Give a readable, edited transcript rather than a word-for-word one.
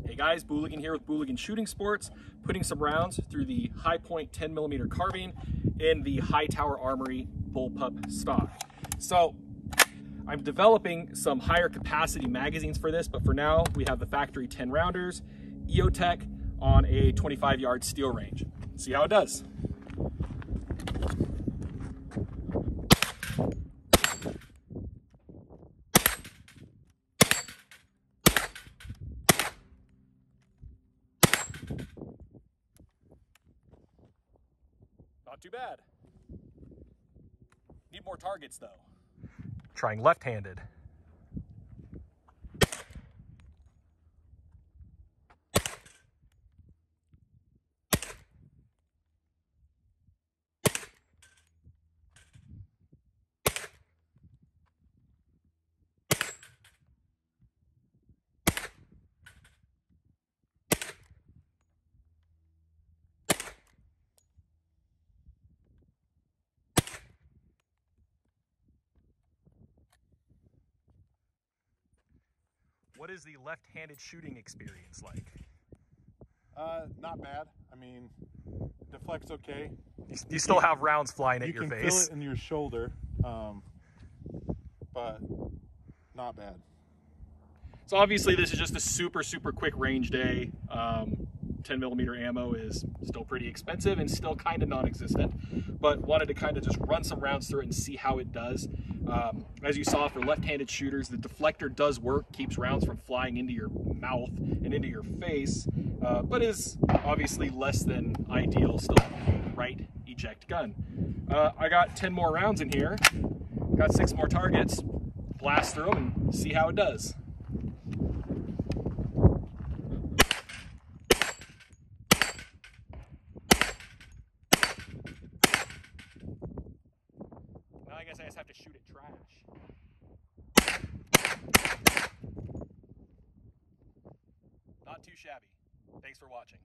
Hey guys, Booligan here with Booligan Shooting Sports, putting some rounds through the High Point 10mm carbine in the High Tower Armory Bullpup stock. So I'm developing some higher capacity magazines for this, but for now we have the factory 10 rounders, EOTech on a 25-yard steel range. See how it does. Not too bad. Need more targets though. Trying left-handed. What is the left-handed shooting experience like? Not bad. I mean, deflect's okay. You still have rounds flying at your face. You can feel it in your shoulder, but not bad. So obviously this is just a super quick range day. 10mm ammo is still pretty expensive and still kind of non-existent, but wanted to kind of just run some rounds through it and see how it does. As you saw, for left-handed shooters, the deflector does work, keeps rounds from flying into your mouth and into your face, but is obviously less than ideal, still right eject gun. I got 10 more rounds in here, got 6 more targets, blast through them and see how it does. I guess I just have to shoot at trash. Not too shabby. Thanks for watching.